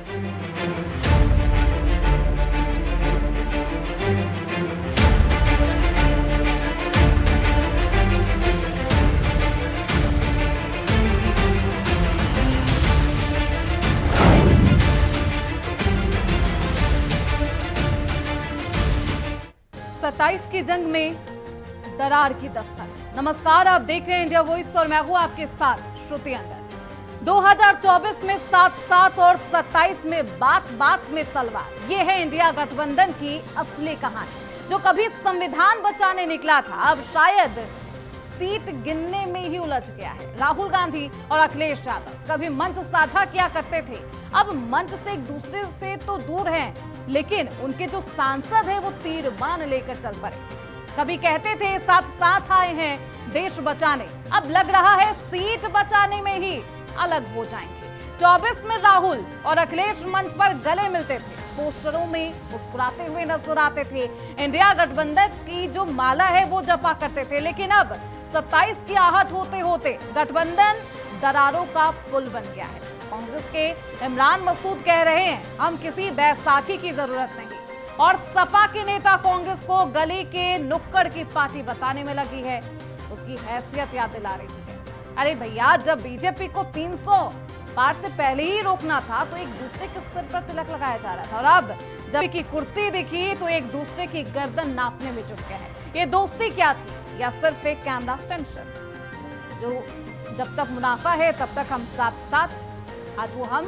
27 की जंग में दरार की दस्तक। नमस्कार, आप देख रहे हैं इंडिया वॉइस और मैं हूं आपके साथ श्रुति अंगद। 2024 में साथ और 27 में बात में तलवार। ये है इंडिया गठबंधन की असली कहानी। जो कभी संविधान बचाने निकला था, अब शायद सीट गिनने में ही उलझ गया है। राहुल गांधी और अखिलेश यादव कभी मंच साझा किया करते थे, अब मंच से एक दूसरे से तो दूर हैं, लेकिन उनके जो सांसद हैं वो तीर बाण लेकर चल पड़े। कभी कहते थे साथ आए हैं देश बचाने, अब लग रहा है सीट बचाने में ही अलग हो जाएंगे। 24 में राहुल और अखिलेश मंच पर गले मिलते थे, पोस्टरों में मुस्कुराते हुए नजर आते थे, इंडिया गठबंधन की जो माला है वो जपा करते थे। लेकिन अब 27 की आहट होते होते गठबंधन दरारों का पुल बन गया है। कांग्रेस के इमरान मसूद कह रहे हैं हम किसी बैसाखी की जरूरत नहीं, और सपा के नेता कांग्रेस को गली के नुक्कड़ की पार्टी बताने में लगी है, उसकी हैसियत याद दिला रही है। अरे भैया, जब बीजेपी को 300 पार से पहले ही रोकना था तो एक दूसरे के सिर पर तिलक लगाया जा रहा था, और अब जब की कुर्सी दिखी तो एक दूसरे की गर्दन नापने में जुट गए हैं। ये दोस्ती क्या थी या सिर्फ एक कैमरा फ्रेंडशिप? जो जब तक मुनाफा है तब तक हम साथ, आज वो हम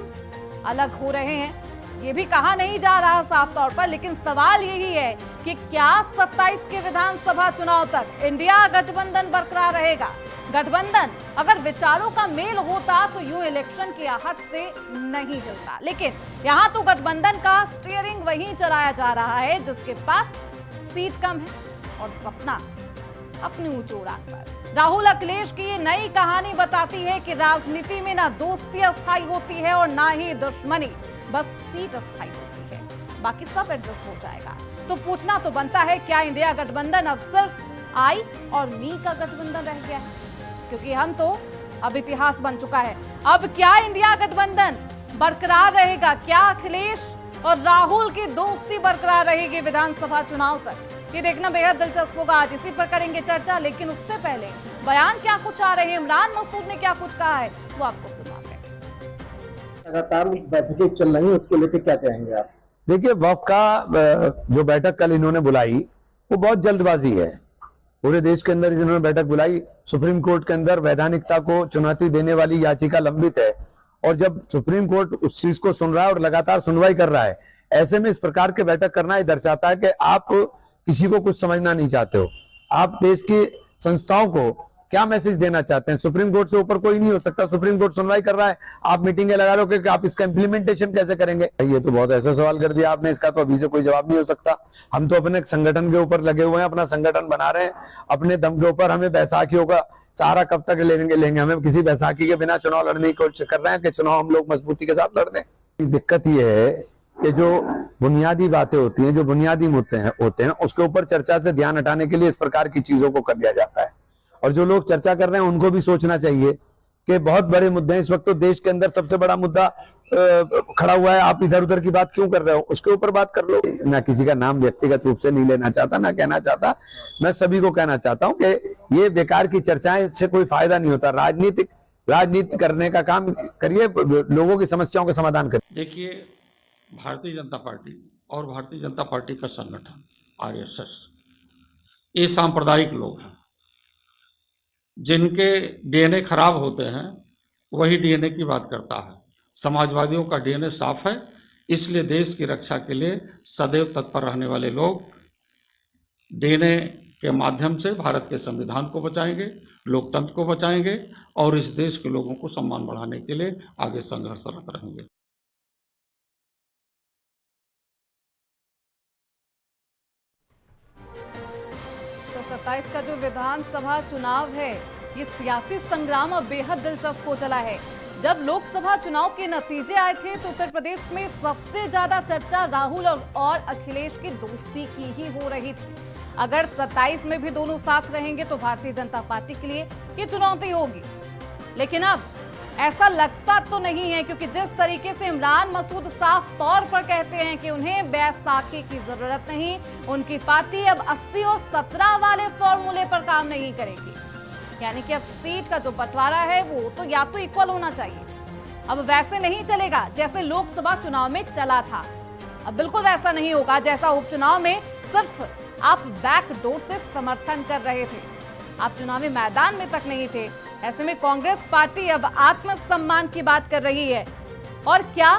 अलग हो रहे हैं, ये भी कहा नहीं जा रहा साफ तौर पर। लेकिन सवाल यही है कि क्या 27 के विधानसभा चुनाव तक इंडिया गठबंधन बरकरार रहेगा? गठबंधन अगर विचारों का मेल होता तो यूं इलेक्शन की आहट से नहीं हिलता, लेकिन यहाँ तो गठबंधन का स्टीयरिंग वहीं चलाया जा रहा है जिसके पास सीट कम है और सपना अपनी ऊंची उड़ान पर। राहुल अखिलेश की ये नई कहानी बताती है कि राजनीति में ना दोस्ती अस्थायी होती है और ना ही दुश्मनी, बस सीट अस्थायी होती है, बाकी सब एडजस्ट हो जाएगा। तो पूछना तो बनता है, क्या इंडिया गठबंधन अब सिर्फ आई और मी का गठबंधन रह गया है? क्योंकि हम तो अब इतिहास बन चुका है। अब क्या इंडिया गठबंधन बरकरार रहेगा? क्या अखिलेश और राहुल की दोस्ती बरकरार रहेगी विधानसभा चुनाव तक? ये देखना बेहद दिलचस्प होगा। आज इसी पर करेंगे चर्चा, लेकिन उससे पहले बयान क्या कुछ आ रहे हैं, इमरान मसूद ने क्या कुछ कहा है, वो आपको सुनाते हैं। लगातार बैठकें चल रही हैं, उसको लेकर क्या कहेंगे आप? देखिए, वक्फ का जो बैठक कल इन्होंने बुलाई वो बहुत जल्दबाजी है। पूरे देश के अंदर जिन्होंने बैठक बुलाई, सुप्रीम कोर्ट के अंदर वैधानिकता को चुनौती देने वाली याचिका लंबित है, और जब सुप्रीम कोर्ट उस चीज को सुन रहा है और लगातार सुनवाई कर रहा है, ऐसे में इस प्रकार के बैठक करना ये दर्शाता है कि आप किसी को कुछ समझना नहीं चाहते हो। आप देश की संस्थाओं को क्या मैसेज देना चाहते हैं? सुप्रीम कोर्ट से ऊपर कोई नहीं हो सकता। सुप्रीम कोर्ट सुनवाई कर रहा है, आप मीटिंगें लगा रहे हो कि आप इसका इंप्लीमेंटेशन कैसे करेंगे? ये तो बहुत ऐसा सवाल कर दिया आपने, इसका तो अभी से कोई जवाब नहीं हो सकता। हम तो अपने संगठन के ऊपर लगे हुए हैं, अपना संगठन बना रहे हैं अपने दम के ऊपर। हमें बैसाखियों का सहारा कब तक लेंगे? हमें किसी बैसाखी के बिना चुनाव लड़ने की कोशिश कर रहे हैं कि चुनाव हम लोग मजबूती के साथ लड़ दें। दिक्कत यह है कि जो बुनियादी बातें होती हैं, जो बुनियादी मुद्दे होते हैं, उसके ऊपर चर्चा से ध्यान हटाने के लिए इस प्रकार की चीजों को कर दिया जाता है। और जो लोग चर्चा कर रहे हैं उनको भी सोचना चाहिए कि बहुत बड़े मुद्दे हैं। इस वक्त तो देश के अंदर सबसे बड़ा मुद्दा खड़ा हुआ है, आप इधर उधर की बात क्यों कर रहे हो? उसके ऊपर बात कर लो। ना किसी का नाम व्यक्तिगत रूप से नहीं लेना चाहता, ना कहना चाहता। मैं सभी को कहना चाहता हूं कि ये बेकार की चर्चाएं से कोई फायदा नहीं होता। राजनीति करने का काम करिए, लोगों की समस्याओं का समाधान करिए। देखिए, भारतीय जनता पार्टी और भारतीय जनता पार्टी का संगठन आरएसएस, ये सांप्रदायिक लोग हैं। जिनके डीएनए खराब होते हैं वही डीएनए की बात करता है। समाजवादियों का डीएनए साफ है, इसलिए देश की रक्षा के लिए सदैव तत्पर रहने वाले लोग डीएनए के माध्यम से भारत के संविधान को बचाएंगे, लोकतंत्र को बचाएंगे और इस देश के लोगों को सम्मान बढ़ाने के लिए आगे संघर्षरत रहेंगे। तो 27 का जो विधानसभा चुनाव है, ये सियासी संग्राम अब बेहद दिलचस्प हो चला है। जब लोकसभा चुनाव के नतीजे आए थे तो उत्तर प्रदेश में सबसे ज्यादा चर्चा राहुल और अखिलेश की दोस्ती की ही हो रही थी। अगर 27 में भी दोनों साथ रहेंगे तो भारतीय जनता पार्टी के लिए ये चुनौती होगी। लेकिन अब ऐसा लगता तो नहीं है, क्योंकि जिस तरीके से इमरान मसूद साफ तौर पर कहते हैं कि उन्हें बैसाखी की जरूरत नहीं, उनकी पार्टी अब 80 और 17 वाले फॉर्मूले पर काम नहीं करेगी। यानी कि अब सीट का जो बंटवारा है वो तो या तो इक्वल होना चाहिए, अब वैसे नहीं चलेगा जैसे लोकसभा चुनाव में चला था। अब बिल्कुल वैसा नहीं होगा जैसा उपचुनाव में सिर्फ आप बैकडोर से समर्थन कर रहे थे, आप चुनावी मैदान में तक नहीं थे। ऐसे में कांग्रेस पार्टी अब आत्मसम्मान की बात कर रही है। और क्या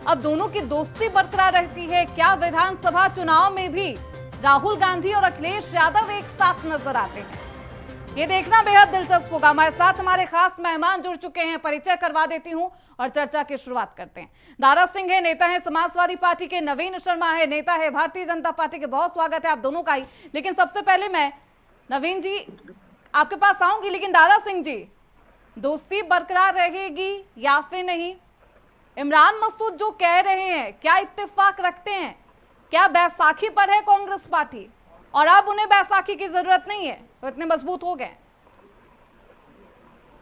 अब दोनों की दोस्ती बरकरार रहती है? क्या विधानसभा चुनाव में भी राहुल गांधी और अखिलेश यादव एक साथ नजर आते हैं? ये देखना बेहद दिलचस्प होगा। हमारे साथ हमारे खास मेहमान जुड़ चुके हैं, परिचय करवा देती हूं और चर्चा की शुरुआत करते हैं। दारा सिंह है, नेता है समाजवादी पार्टी के। नवीन शर्मा है, नेता है भारतीय जनता पार्टी के। बहुत स्वागत है आप दोनों का ही। लेकिन सबसे पहले मैं नवीन जी आपके पास आऊंगी, लेकिन दारा सिंह जी, दोस्ती बरकरार रहेगी या फिर नहीं? इमरान मसूद जो कह रहे हैं, क्या इत्तेफाक रखते हैं? क्या बैसाखी पर है कांग्रेस पार्टी और अब उन्हें बैसाखी की जरूरत नहीं है, वो इतने मजबूत हो गए?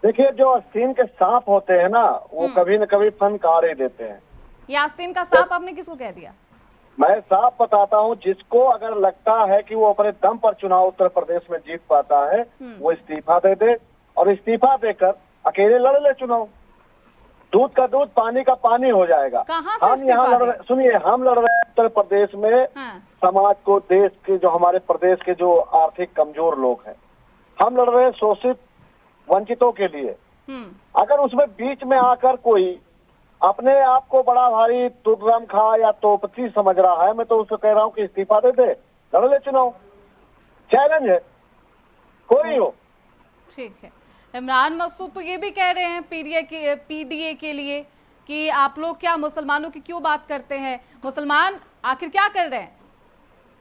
देखिए, जो आस्तीन के सांप होते हैं ना, वो कभी न कभी फनकार ही देते हैं। ये आस्तीन का सांप आपने किसको कह दिया? मैं साफ बताता हूँ, जिसको अगर लगता है कि वो अपने दम पर चुनाव उत्तर प्रदेश में जीत पाता है, वो इस्तीफा दे दे और इस्तीफा देकर अकेले लड़ ले चुनाव। दूध का दूध, पानी का पानी हो जाएगा। कहाँ से हम इस्तीफा यहाँ दे? सुनिए, हम लड़ रहे हैं उत्तर प्रदेश में समाज को, देश के जो हमारे प्रदेश के जो आर्थिक कमजोर लोग हैं, हम लड़ रहे हैं शोषित वंचितों के लिए। अगर उसमें बीच में आकर कोई अपने आप को बड़ा भारी तुर्रम खा या तोपची समझ रहा है, मैं तो उसको कह रहा हूँ कि इस्तीफा दे दे, लड़ ले चुनाव। चैलेंज है, कोई हो। ठीक है। इमरान मसूद तो ये भी कह रहे हैं पीडीए के लिए कि आप लोग क्या मुसलमानों की क्यों बात करते हैं? मुसलमान आखिर क्या कर रहे हैं?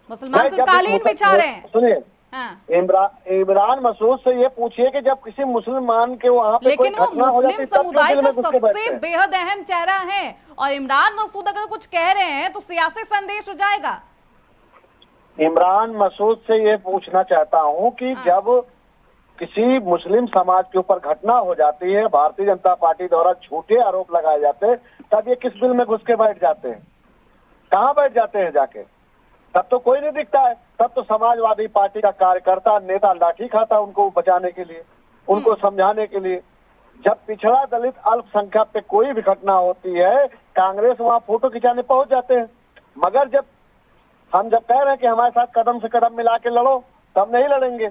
मुसलमान सिर्फ कालीन बिछा रहे हैं। सुनिए, हाँ। इमरान मसूद से ये पूछिए कि जब किसी मुसलमान के वहाँ पे लेकिन वो मुस्लिम समुदाय का सबसे बेहद बेहद अहम चेहरा है, और इमरान मसूद अगर कुछ कह रहे हैं तो सियासी संदेश हो जाएगा। इमरान मसूद से ये पूछना चाहता हूँ कि जब किसी मुस्लिम समाज के ऊपर घटना हो जाती है, भारतीय जनता पार्टी द्वारा झूठे आरोप लगाए जाते हैं, तब ये किस बिल में घुस के बैठ जाते हैं? कहाँ बैठ जाते हैं जाके? तब तो कोई नहीं दिखता है। तब तो समाजवादी पार्टी का कार्यकर्ता, नेता लाठी खाता उनको बचाने के लिए, उनको समझाने के लिए। जब पिछड़ा, दलित, अल्पसंख्यक पे कोई भी घटना होती है, कांग्रेस वहाँ फोटो खिंचाने पहुंच जाते हैं। मगर जब कह रहे हैं कि हमारे साथ कदम से कदम मिला के लड़ो, तब नहीं लड़ेंगे।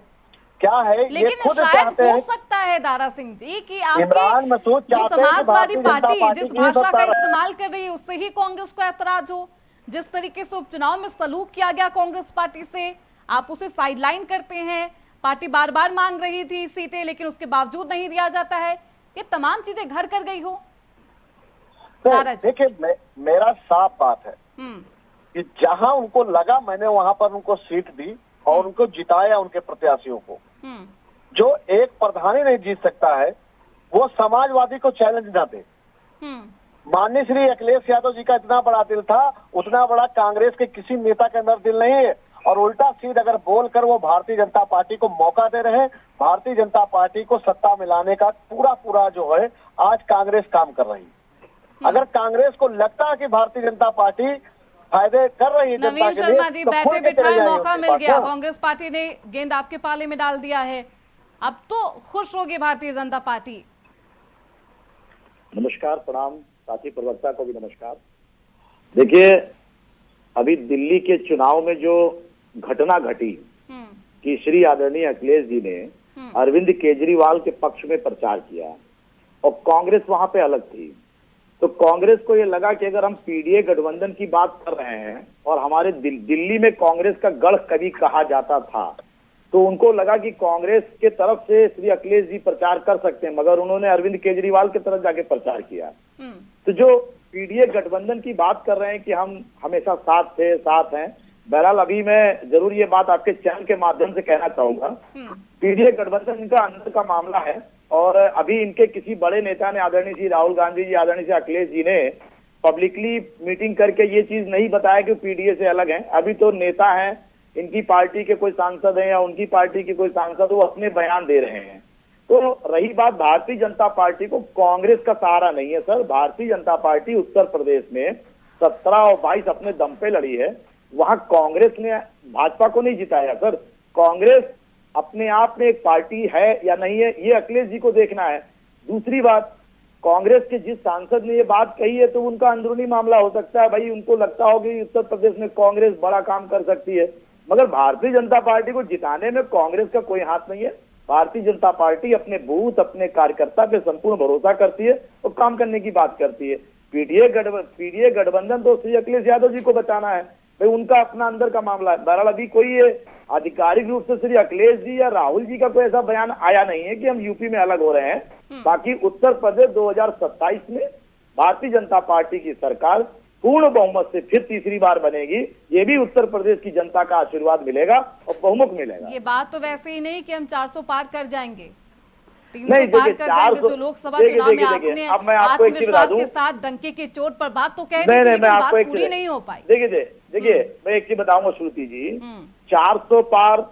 क्या है, लेकिन ये खुद शायद हो सकता है दारा सिंह जी कि इमरान मसूद आपकी जो चाहते हैं कि समाजवादी भारतीय जनता पार्टी जिस की भाषा सत्ता का रहे। इस्तेमाल कर रही है उससे ही कांग्रेस को ऐतराज हो। जिस तरीके से उपचुनाव में सलूक किया गया कांग्रेस पार्टी से, आप उसे साइडलाइन करते हैं। पार्टी बार बार मांग रही थी सीटें, लेकिन उसके बावजूद नहीं दिया जाता है। ये तमाम चीजें घर कर गई हो। देखिए, मेरा साफ बात है कि जहां उनको लगा, मैंने वहां पर उनको सीट दी और उनको जिताया, उनके प्रत्याशियों को। जो एक प्रधानी नहीं जीत सकता है, वो समाजवादी को चैलेंज ना दे। माननीय श्री अखिलेश यादव जी का इतना बड़ा दिल था, उतना बड़ा कांग्रेस के किसी नेता के अंदर दिल नहीं है। और उल्टा सीध अगर बोलकर वो भारतीय जनता पार्टी को मौका दे रहे हैं, भारतीय जनता पार्टी को सत्ता मिलाने का पूरा जो है आज कांग्रेस काम कर रही है। अगर कांग्रेस को लगता है कि भारतीय जनता पार्टी फायदे कर रही है नवीन शर्मा जी, बैठे बिठाए मौका मिल गया, कांग्रेस पार्टी ने गेंद आपके पाले में डाल दिया है, अब तो खुश होगी भारतीय जनता पार्टी। नमस्कार, प्रणाम, साथी प्रवक्ता को भी नमस्कार। देखिए, अभी दिल्ली के चुनाव में जो घटना घटी कि श्री आदरणीय अखिलेश जी ने अरविंद केजरीवाल के पक्ष में प्रचार किया और कांग्रेस वहां पे अलग थी, तो कांग्रेस को ये लगा कि अगर हम पीडीए गठबंधन की बात कर रहे हैं और हमारे दिल्ली में कांग्रेस का गढ़ कभी कहा जाता था, तो उनको लगा कि कांग्रेस के तरफ से श्री अखिलेश जी प्रचार कर सकते हैं, मगर उन्होंने अरविंद केजरीवाल की तरफ जाके प्रचार किया। तो जो पीडीए गठबंधन की बात कर रहे हैं कि हम हमेशा साथ हैं, बहरहाल अभी मैं जरूर ये बात आपके चैनल के माध्यम से कहना चाहूंगा, पीडीए गठबंधन इनका अंदर का मामला है और अभी इनके किसी बड़े नेता ने, आदरणीय श्री राहुल गांधी जी, आदरणीय श्री अखिलेश जी ने पब्लिकली मीटिंग करके ये चीज नहीं बताया कि पीडीए से अलग है। अभी तो नेता हैं, इनकी पार्टी के कोई सांसद हैं या उनकी पार्टी के कोई सांसद, वो अपने बयान दे रहे हैं। तो रही बात भारतीय जनता पार्टी को, कांग्रेस का सहारा नहीं है सर। भारतीय जनता पार्टी उत्तर प्रदेश में 17 और 22 अपने दम पे लड़ी है। वहां कांग्रेस ने भाजपा को नहीं जिताया सर। कांग्रेस अपने आप में एक पार्टी है या नहीं है, ये अखिलेश जी को देखना है। दूसरी बात, कांग्रेस के जिस सांसद ने ये बात कही है तो उनका अंदरूनी मामला हो सकता है भाई, उनको लगता होगा कि उत्तर प्रदेश में कांग्रेस बड़ा काम कर सकती है, मगर भारतीय जनता पार्टी को जिताने में कांग्रेस का कोई हाथ नहीं है। भारतीय जनता पार्टी अपने बूथ, अपने कार्यकर्ता पे संपूर्ण भरोसा करती है और काम करने की बात करती है। पीडीए गठबंधन तो श्री अखिलेश यादव जी को बचाना है भाई, उनका अपना अंदर का मामला है। बहरहाल अभी कोई ये आधिकारिक रूप से श्री अखिलेश जी या राहुल जी का कोई ऐसा बयान आया नहीं है कि हम यूपी में अलग हो रहे हैं। बाकी उत्तर प्रदेश 2027 में भारतीय जनता पार्टी की सरकार पूर्ण बहुमत से फिर तीसरी बार बनेगी। ये भी उत्तर प्रदेश की जनता का आशीर्वाद मिलेगा और बहुमुख मिलेगा। ये बात तो वैसे ही नहीं कि हम 400 पार कर जाएंगे, 300 नहीं, पार देखिए, कर जाएंगे। 400 जो लोकसभा चुनाव में आपने अब मैं आपको एक चीज बता आत्मविश्वास दूं। के साथ डंके की चोट पर बात तो कह नहीं, रही थी, नहीं, लेकिन मैं बात आपको एक पूरी चीज- नहीं हो पाई। देखिए मैं एक चीज बताऊंगा श्रुति जी, 400 पार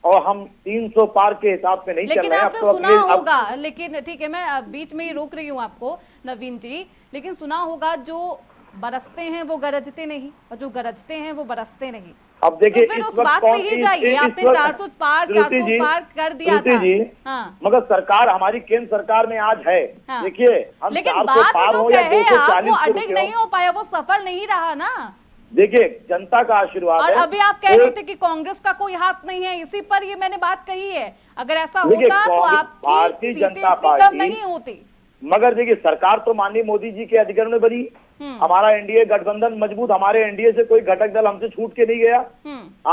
और हम 300 पार के हिसाब से नहीं चल लेकिन रहे हैं। आपने अब तो सुना अपने- होगा, लेकिन ठीक है मैं बीच में ही रोक रही हूँ आपको नवीन जी, लेकिन सुना होगा जो बरसते हैं वो गरजते नहीं और जो गरजते हैं वो बरसते नहीं। अब देखिए तो फिर इस उस वक्त बात पे कौन- ही जाइए। इस आपने वक्त- 400 पार श्रुति जी, कर दिया श्रुति था। जी, हाँ। मगर सरकार हमारी केंद्र सरकार में आज है। हाँ। देखिए हम लेकिन 400 बात पार तो हो या कहे आप, 240 वो पे अडिग रुके नहीं हो। हो पाया, वो सफल नहीं रहा ना। देखिए जनता का आशीर्वाद और है। अभी आप कह रहे थे कि कांग्रेस का कोई हाथ नहीं है, इसी पर ये मैंने बात कही है। अगर ऐसा देखिए, होता तो कांग्रेस- आपकी भारतीय सीटें जनता इतनी कम पार्टी- नहीं होती। मगर देखिए सरकार तो माननीय मोदी जी के अधिकार में बनी। हमारा एनडीए गठबंधन मजबूत, हमारे एनडीए से कोई घटक दल हमसे छूट के नहीं गया।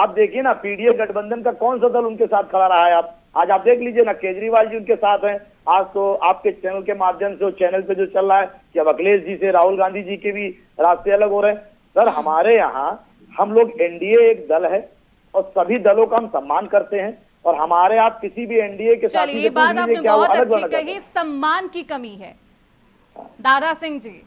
आप देखिए ना, पीडीए गठबंधन का कौन सा दल उनके साथ खड़ा रहा है। आप आज आप देख लीजिए ना, केजरीवाल जी उनके साथ हैं। आज तो आपके चैनल के माध्यम से, चैनल पे जो चल रहा है कि अब अखिलेश जी से राहुल गांधी जी के भी रास्ते अलग हो रहे हैं। सर हमारे यहाँ हम लोग एनडीए एक दल है और सभी दलों का हम सम्मान करते हैं, और हमारे आप किसी भी एनडीए के साथ चलिए, ये बात आपने बहुत अच्छी कही, सम्मान की कमी है। दारा सिंह जी,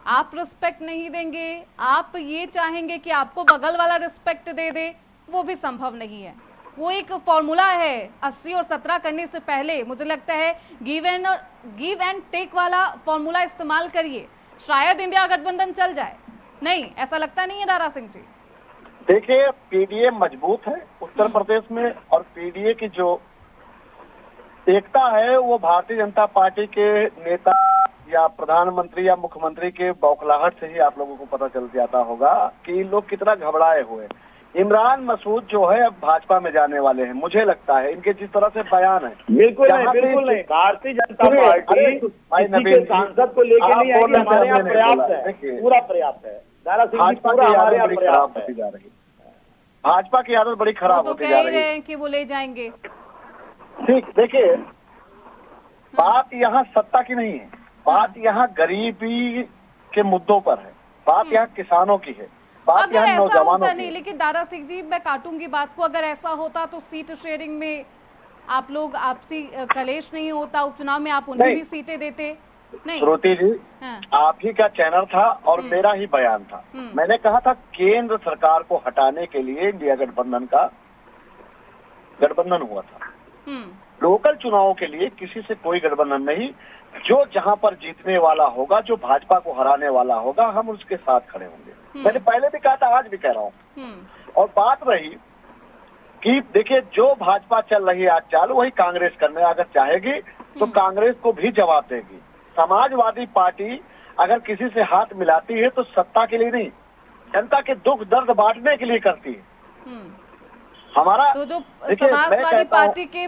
आप रिस्पेक्ट नहीं देंगे, आप ये चाहेंगे कि आपको बगल वाला रिस्पेक्ट दे दे, वो भी संभव नहीं है। वो एक फॉर्मूला है 80 और 17 करने से पहले, मुझे लगता है गिव एंड टेक वाला फॉर्मूला इस्तेमाल करिए, शायद इंडिया गठबंधन चल जाए। नहीं, ऐसा लगता नहीं है दारा सिंह जी? देखिए पीडीए मजबूत है उत्तर प्रदेश में, और पीडीए की जो एकता है वो भारतीय जनता पार्टी के नेता या प्रधानमंत्री या मुख्यमंत्री के बौखलाहट से ही आप लोगों को पता चल जाता होगा कि लोग कितना घबराए हुए। इमरान मसूद जो है अब भाजपा में जाने वाले हैं, मुझे लगता है इनके जिस तरह से बयान है। बिल्कुल यहाँ पे- नहीं। भारतीय जनता सुनिए, पार्टी अरे, भाई किसी नवीन के जी, सांसद को लेके आप नहीं आएगी, बोलना हमारे यहाँ चाहते हैं, पर्याप्त बोला, है, देखिए। पूरा पर्याप्त है। दारा सिंह जी, भाजपा पूरा की हमारे आदत यहाँ बड़ी खराब पर्याप्त होती है। जा रही है। भाजपा की आदत बड़ी वो खराब तो होती कह जा ही रही रहे है। हैं कि वो ले जाएंगे। ठीक, देखिए बात यहाँ सत्ता की नहीं है, बात यहाँ गरीबी के मुद्दों पर है, बात यहाँ किसानों की है, बात अगर यहाँ ऐसा नौजवानों होता की नहीं, है। लेकिन दारा सिंह जी मैं काटूंगी बात को, अगर ऐसा होता तो सीट शेयरिंग में आप लोग आपसी कलेश नहीं होता, उपचुनाव में आप उन्हें नहीं। भी सीटें देते। नहीं, श्रुति जी, हाँ। आप ही का चैनल था और मेरा ही बयान था। मैंने कहा था केंद्र सरकार को हटाने के लिए इंडिया गठबंधन का गठबंधन हुआ था। लोकल चुनावों के लिए किसी से कोई गठबंधन नहीं, जो जहां पर जीतने वाला होगा, जो भाजपा को हराने वाला होगा, हम उसके साथ खड़े होंगे। मैंने पहले भी कहा था, आज भी कह रहा हूँ। और बात रही कि देखिए जो भाजपा चल रही है आज चाल, वही कांग्रेस करने अगर चाहेगी तो कांग्रेस को भी जवाब देगी। समाजवादी पार्टी अगर किसी से हाथ मिलाती है तो सत्ता के लिए नहीं, जनता के दुख दर्द बांटने के लिए करती है। हमारा तो जो देखिए, मैं समाजवादी कहता हूं- पार्टी के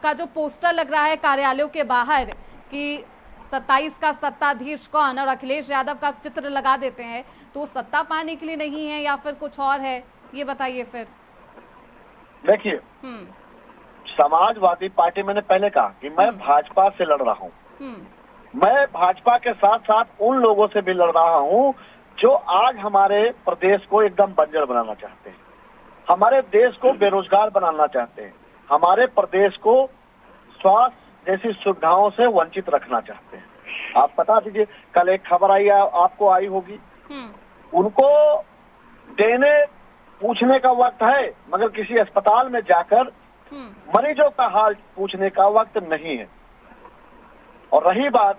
का जो पोस्टर लग रहा है कार्यालयों के बाहर कि 27 का सत्ताधीश कौन, और अखिलेश यादव का चित्र लगा देते हैं, तो सत्ता पाने के लिए नहीं है या फिर कुछ और है, ये बताइए फिर। देखिए समाजवादी पार्टी, मैंने पहले कहा कि मैं भाजपा से लड़ रहा हूँ, मैं भाजपा के साथ साथ उन लोगों से भी लड़ रहा हूँ जो आज हमारे प्रदेश को एकदम बंजर बनाना चाहते हैं, हमारे देश को बेरोजगार बनाना चाहते हैं, हमारे प्रदेश को स्वास्थ्य जैसी सुविधाओं से वंचित रखना चाहते हैं। आप बता दीजिए, कल एक खबर आई आपको आई होगी, उनको देने पूछने का वक्त है, मगर किसी अस्पताल में जाकर मरीजों का हाल पूछने का वक्त नहीं है। और रही बात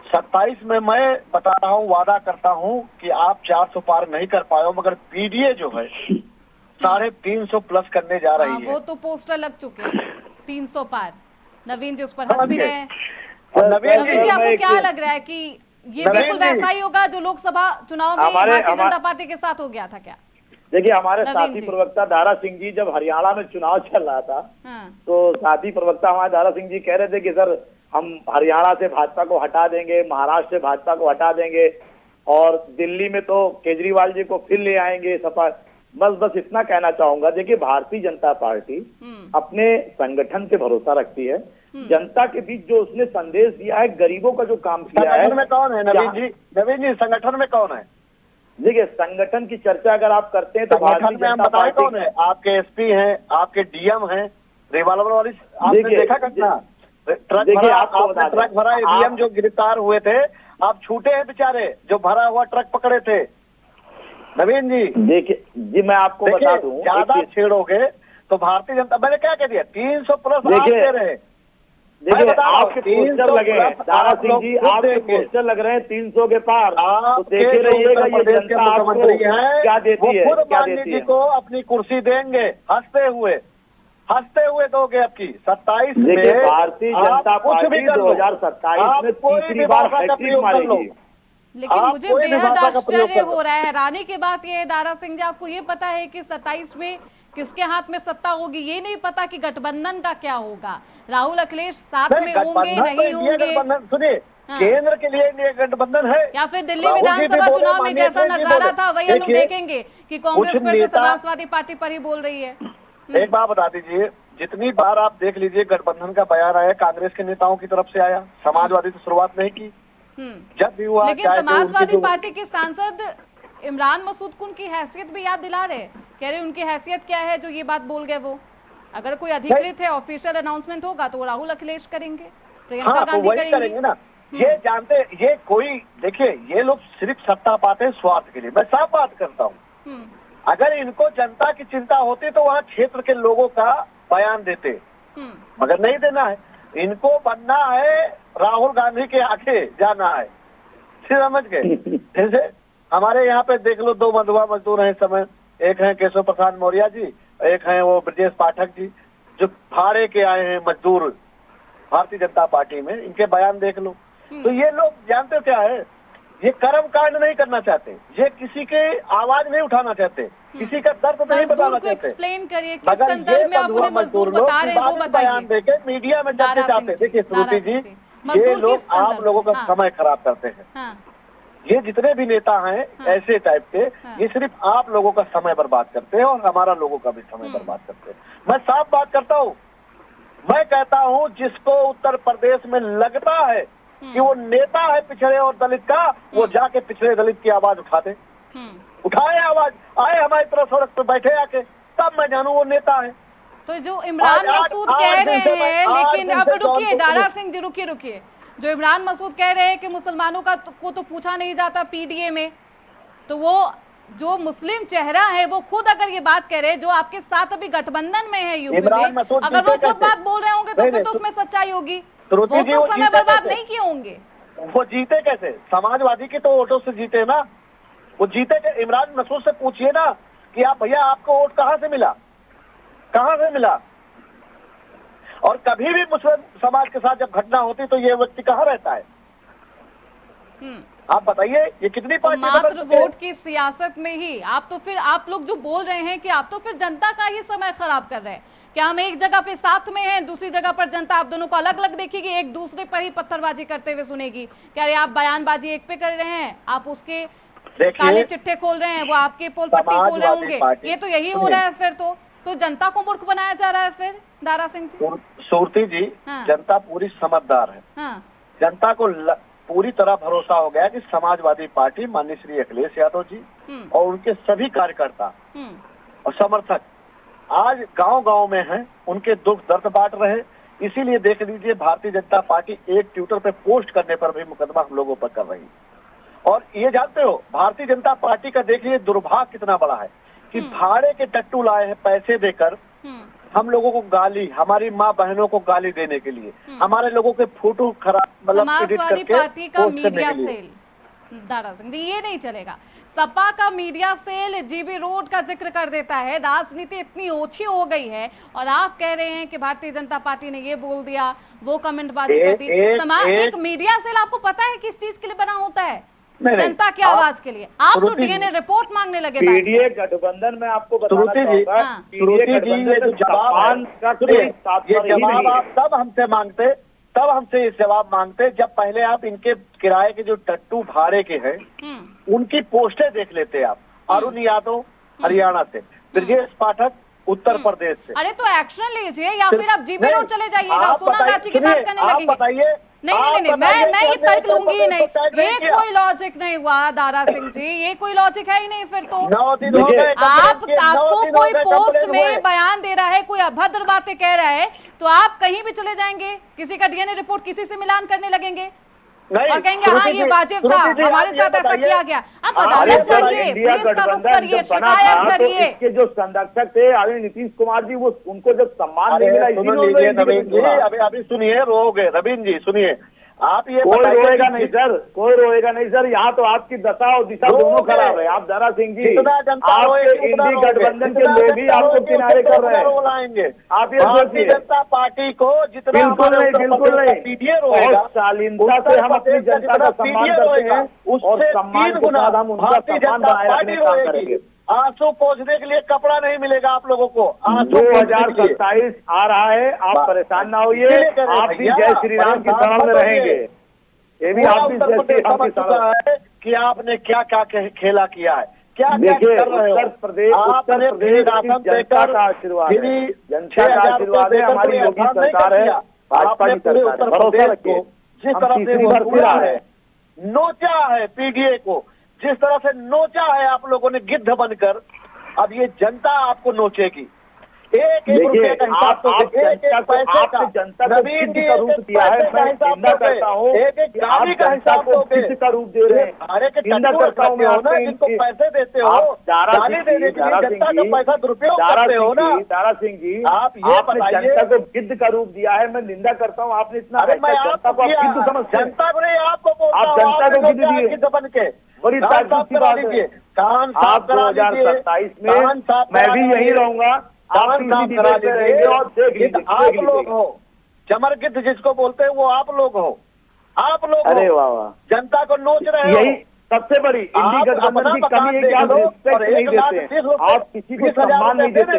27 में, मैं बता रहा हूँ, वादा करता हूँ कि आप 400 पार नहीं कर पाए हो, मगर पीडीए जो है 350 प्लस करने जा रही है। वो तो पोस्टर लग चुके हैं 300 पार। नवीन जी उस पर हंस समझ भी गए? रहे हैं। और नवीन जी आपको मैं क्या लग रहा है कि ये नवीन बिल्कुल जी, वैसा ही होगा जो लोकसभा चुनाव में भारतीय जनता पार्टी के साथ हो गया था क्या? देखिए, हमारे नवीन साथी जी। प्रवक्ता दारा सिंह जी जब हरियाणा में चुनाव चल रहा था, हाँ, तो साथी प्रवक्ता हमारे दारा सिंह जी कह रहे थे कि सर हम हरियाणा से भाजपा को हटा देंगे, महाराष्ट्र से भाजपा को हटा देंगे, और दिल्ली में तो केजरीवाल जी को फिर ले आएंगे सपा। बस इतना कहना चाहूंगा, देखिए भारतीय जनता पार्टी अपने संगठन पे भरोसा रखती है। जनता के बीच जो उसने संदेश दिया है, गरीबों का जो काम किया है। संगठन में कौन है नवीन जी? नवीन जी, संगठन में कौन है? देखिए, संगठन की चर्चा अगर आप करते हैं तो संगठन में हम बताए कौन है? आपके एसपी हैं, आपके डीएम हैं, रिवाल्वर वाली आपने देखा घटना? ट्रक देखिए, भरा, आपको आपने ट्रक भरा ईवीएम जो गिरफ्तार हुए थे, आप छूटे हैं बेचारे जो भरा हुआ ट्रक पकड़े थे। नवीन जी देखिए जी, मैं आपको बता दूं, ज्यादा छेड़ोगे तो भारतीय जनता, मैंने क्या कह दिया, 300 प्लस आप देखिए, दे रहे हैं। देखिए मैं बता रहा हूं, आपके पोस्टर लगे हैं दारा सिंह जी, आपके पोस्टर लग रहे हैं 300 के पार। तो देखे रहिएगा ये जनता आपको क्या देती है, खुद क्या माननीय देती जी है। को अपनी कुर्सी देंगे हंसते हुए दोगे आपकी 27 में। देखिए, भारतीय जनता आप कुछ भी पार्टी कर लो, 2027 आप में कोई तीसरी भी बार भाषा का हैट्रिक प्रयोग कर लो। मारेगी। लेकिन आप मुझे कोई भी बेहद भाषा का प्रयोग आश्चर्य कर लो। हो रहा है, हैरानी की बात यह है दारा सिंह जी, आपको ये पता है कि 27 में किसके हाथ में सत्ता होगी? ये नहीं पता कि गठबंधन का क्या होगा। राहुल अखिलेश साथ में होंगे नहीं होंगे? सुनिए, हाँ। केंद्र के लिए इंडिया गठबंधन है या फिर दिल्ली राहुल जी भी विधानसभा बोले, चुनाव में माननीय जैसा अखिलेश जी नजारा बोले। था वही हम लोग देखिए, देखेंगे कि कांग्रेस कुछ फिर से नेता- समाजवादी पार्टी पर ही बोल रही है। एक बात बता दीजिए, जितनी बार आप देख लीजिए गठबंधन का बयान आया, कांग्रेस के नेताओं की तरफ से आया, समाजवादी तो शुरुआत नहीं की। जब भी हुआ, लेकिन चाहे जो समाजवादी उनकी जो- पार्टी के सांसद इमरान मसूद को उनकी हैसियत भी याद दिला रहे, कह रहे उनकी हैसियत क्या है जो ये बात बोल गए। वो अगर कोई अधिकृत है, ऑफिशियल अनाउंसमेंट होगा तो वो राहुल अखिलेश करेंगे, प्रियंका हाँ, तो गांधी वही करेंगे ना। ये जानते, ये कोई देखिए, ये लोग सिर्फ सत्ता पाते हैं स्वार्थ के लिए। मैं साफ बात करता हूँ, अगर इनको जनता की चिंता होती तो वहाँ क्षेत्र के लोगों का बयान देते, मगर नहीं देना है। इनको बनना है राहुल गांधी के आगे जाना है, समझ गए? जैसे हमारे यहाँ पे देख लो, 2 मधुआ मजदूर हैं इस समय, एक हैं केशव प्रसाद मौर्य जी, एक हैं वो ब्रजेश पाठक जी, जो भाड़े के आए हैं मजदूर भारतीय जनता पार्टी में। इनके बयान देख लो। तो ये लोग जानते क्या है, ये कर्म कांड नहीं करना चाहते, ये किसी के आवाज नहीं उठाना चाहते, किसी का दर्द नहीं बताना मजदूर को चाहते। एक्सप्लेन करिए किस मगर संदर्भ ये में आप उन्हें मजदूर लोग बता रहे हैं, वो बयान बताइए। देके मीडिया में दारा चर्चा चाहते सिंह हैं। जी, देखिए दारा श्रुति सिंह जी, जी, ये मजदूर लोग किस आप संदर्भ लोगों का में? हाँ। समय खराब करते हैं। हाँ, ये जितने भी नेता हैं ऐसे टाइप के, ये सिर्फ आप लोगों का समय बर्बाद करते हैं और हमारा लोगों का भी समय बर्बाद करते हैं। मैं साफ बात करता हूँ, मैं कहता हूँ जिसको उत्तर प्रदेश में लगता है कि वो नेता है पिछड़े और दलित का, वो जाके पिछड़े दलित की आवाज उठा दे, उठाए आवाज, आए हमारी तरफ सड़क पे बैठे आके, तब मैं जानू वो नेता है। तो जो इमरान मसूद कह रहे हैं, लेकिन अब रुकिए दारा सिंह जी, रुकिए। जो इमरान मसूद कह रहे हैं कि मुसलमानों को तो पूछा नहीं जाता पीडीए में, तो वो जो मुस्लिम चेहरा है वो खुद अगर ये बात कह रहे हैं, जो आपके साथ अभी गठबंधन में है यूपी में, अगर वो खुद बात बोल रहे होंगे तो फिर तो उसमें सच्चाई होगी। वो तो समय बर्बाद नहीं किए होंगे। वो जीते कैसे? समाजवादी के तो वोटों से जीते ना, वो जीते के। इमरान मसूद से पूछिए ना कि आप भैया आपको वोट कहाँ से मिला, कहाँ से मिला? और कभी भी मुस्लिम समाज के साथ जब घटना होती तो ये व्यक्ति कहाँ रहता है? आप बताइए, ये कितनी तो पार्टी मात्र वोट की सियासत में ही आप लोग जो बोल रहे हैं कि आप तो फिर जनता का ही समय खराब कर रहे हैं। क्या हम एक जगह पे साथ में हैं, दूसरी जगह पर जनता आप दोनों को अलग अलग देखेगी, एक दूसरे पर ही पत्थरबाजी करते हुए सुनेगी? क्या आप बयानबाजी एक पे कर रहे हैं, आप उसके काले चिट्ठे खोल रहे हैं, वो आपके पोल पट्टी खोल रहे होंगे? ये तो यही हो रहा है फिर तो जनता को मूर्ख बनाया जा रहा है फिर दारा सिंह जी। सूरती जी, जनता पूरी समझदार है। हाँ। जनता को पूरी तरह भरोसा हो गया कि समाजवादी पार्टी माननीय श्री अखिलेश यादव जी और उनके सभी कार्यकर्ता और समर्थक आज गांव-गांव में हैं, उनके दुख दर्द बांट रहे। इसीलिए देख लीजिए, भारतीय जनता पार्टी एक ट्विटर पे पोस्ट करने पर भी मुकदमा हम लोगों पर कर रही है। और ये जानते हो, भारतीय जनता पार्टी का देख लीजिए दुर्भाग्य कितना बड़ा है कि भाड़े के टट्टू लाए हैं पैसे देकर हम लोगों को गाली, हमारी माँ बहनों को गाली देने के लिए, हमारे लोगों के फोटो खराब मतलब edit समाजवादी करके पार्टी का post करने मीडिया के लिए। सेल दारा सिंह जी, ये नहीं चलेगा। सपा का मीडिया सेल जीबी रोड का जिक्र कर देता है, राजनीति इतनी ओछी हो गई है और आप कह रहे हैं कि भारतीय जनता पार्टी ने ये बोल दिया, वो कमेंटबाजी कर दी। एक मीडिया सेल आपको पता है किस चीज के लिए बना होता है? नहीं, जनता की आवाज के लिए। आप तो डीएनए रिपोर्ट मांगने लगे। पीडीए गठबंधन में आपको बताना चाहूंगा, हाँ। पीडीए गठबंधन में सपान का कोई तात्पर्य ही नहीं है। आप तब हमसे मांगते, तब हमसे ये जवाब मांगते जब पहले आप इनके किराए के जो टट्टू भाड़े के हैं उनकी पोस्टें देख लेते आप। अरुण यादव हरियाणा से, ब्रजेश पाठक उत्तर प्रदेश से। अरे तो एक्शन लीजिए या फिर आप जीबी रोड चले जाइएगा, सोनागाची की बात करने लगेंगे। बताइए। नहीं, मैं ये तर्क लूंगी ही नहीं। ये कोई लॉजिक नहीं हुआ दारा सिंह जी, ये कोई लॉजिक है ही नहीं फिर तो। 9 दिन हो गए, आपको कोई पोस्ट में बयान दे रहा है, कोई अभद्र बातें कह रहा है, तो आप कहीं भी चले जाएंगे, किसी का डीएनए रिपोर्ट किसी से मिलान करने लगेंगे और कहेंगे हाँ ये वाजिब था, हमारे साथ ऐसा किया गया। आप अदालत जाइए, पुलिस का रुख करिए, शिकायत करिए। इसके जो संरक्षक थे आदरणीय नीतीश कुमार जी, वो उनको जब सम्मान नहीं मिला, नवीन जी अभी सुनिए, रोगे रवीन जी सुनिए, आप ये कोई रोएगा नहीं सर, कोई रोएगा नहीं सर। यहाँ तो आपकी दशा और दिशा दोनों खराब है। आप दारा सिंह जी, आपके इंडी गठबंधन के लोग ही आपको किनारे कर रहे हैं। आप ये सोचिए, जनता पार्टी को जितना बिल्कुल नहीं, बहुत शालीनता से हम अपनी जनता का सम्मान करते हैं और सम्मान के साथ हम उनका सम्मान बनाए रखने का काम करेंगे। आंसू पोंछने के लिए कपड़ा नहीं मिलेगा आप लोगों को। 2027 आ रहा है, आप परेशान ना होइए, आप भी जय श्री राम की शरण में रहेंगे। ये भी आप भी जय श्री राम की शरण है कि आपने क्या क्या खेला किया है, क्या क्या कर रहे हो। उत्तर प्रदेश जनता का आशीर्वाद है, जनता का आशीर्वाद है, हमारी योगी सरकार है, भाजपा की सरकार है। भरोसा रखिए, जिस तरह से वो है नोचा है पीडीए को, जिस तरह से नोचा है आप लोगों ने गिद्ध बनकर, अब ये जनता आपको नोचेगी। एक रुपए का हिसाब तो जनता को रूप दिया है। मैं निंदा करता हूँ, एक गाड़ी का हिसाब तो किसी का रूप दे रहे हैं। अरे निंदा करता हूँ मैं, जिनको पैसे देते हो, गाली देने के लिए जनता का पैसा दुरुपयोग करते हो ना। दारा सिंह जी, आप ये जनता को गिद्ध का रूप दिया है। मैं निंदा करता हूँ, आपने इतना जनता को गिद्ध समझते हैं। जनता को नहीं, आपको आप जनता को गिद्ध दिए, गिद्ध बन के बड़ी ताजुब की बात है। आप 2027 में मैं भी यही रहूंगा, आप लोग हो, चमर गिद्ध जिसको बोलते हैं वो आप लोग हो, आप लोग। अरे वाह वाह, जनता को नोच रहे हो। यही सबसे बड़ी इंडी गठबंधन की कमी है कि आप रिस्पेक्ट नहीं देते, आप किसी को सम्मान नहीं देते।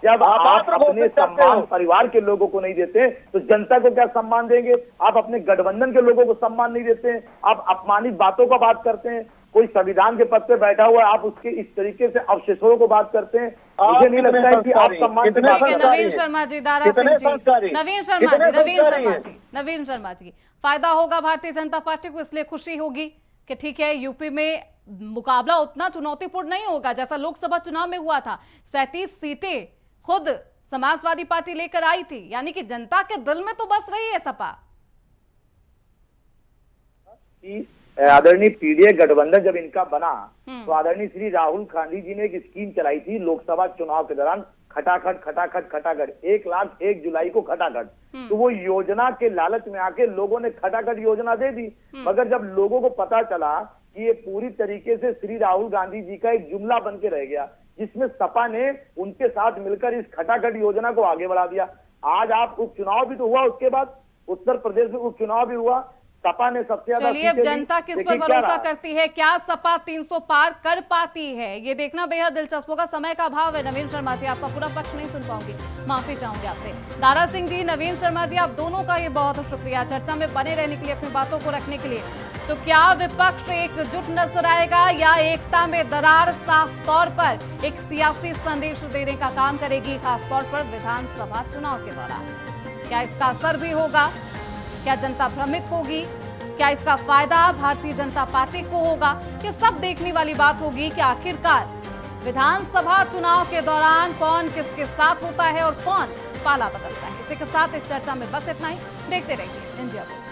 जब आप अपने सम्मान परिवार के लोगों को नहीं देते तो जनता को क्या सम्मान देंगे। आप अपने गठबंधन के लोगों को सम्मान नहीं देते, आप अपमानित बातों का बात करते हैं। कोई संविधान के पद पे बैठा हुआ है, आप उसके इस तरीके से अवशेषों को बात करते हैं। मुझे नहीं लगता है कि आप सम्मान। नवीन शर्मा जी, दारा सिंह जी, नवीन शर्मा जी, फायदा होगा भारतीय जनता पार्टी को, इसलिए खुशी होगी कि ठीक है यूपी में मुकाबला उतना चुनौतीपूर्ण नहीं होगा जैसा लोकसभा चुनाव में हुआ था। 37 सीटें खुद समाजवादी पार्टी लेकर आई थी, यानी कि जनता के दिल में तो बस रही है सपा। आदरणीय पीडीए गठबंधन जब इनका बना तो आदरणीय श्री राहुल गांधी जी ने एक स्कीम चलाई थी लोकसभा चुनाव के दौरान, खटाखट 1,01 जुलाई को खटाखट। तो वो योजना के लालच में आके लोगों ने खटाखट योजना दे दी, मगर जब लोगों को पता चला कि ये पूरी तरीके से श्री राहुल गांधी जी का एक जुमला बन के रह गया, जिसमें सपा ने उनके साथ मिलकर इस खटाखट योजना को आगे बढ़ा दिया। आज आप उपचुनाव भी तो हुआ, उसके बाद उत्तर प्रदेश में उपचुनाव भी हुआ, सपा ने सबसे ज्यादा। चलिए, अब जनता किस पर भरोसा करती है, क्या सपा 300 पार कर पाती है, ये देखना बेहद दिलचस्प होगा। समय का अभाव है। नवीन शर्मा जी, आपका पूरा पक्ष नहीं सुन पाऊंगी, माफी चाहूंगी आपसे। दारा सिंह जी, नवीन शर्मा जी, आप दोनों का ये बहुत शुक्रिया चर्चा में बने रहने के लिए, अपनी बातों को रखने के लिए। तो क्या विपक्ष एकजुट नजर आएगा या एकता में दरार साफ तौर पर एक सियासी संदेश देने का काम करेगी, खासतौर पर विधानसभा चुनाव के दौरान? क्या इसका असर भी होगा? क्या जनता भ्रमित होगी? क्या इसका फायदा भारतीय जनता पार्टी को होगा? कि सब देखने वाली बात होगी कि आखिरकार विधानसभा चुनाव के दौरान कौन किसके साथ होता है और कौन पाला बदलता है। इसी के साथ इस चर्चा में बस इतना ही। देखते रहिए इंडिया को।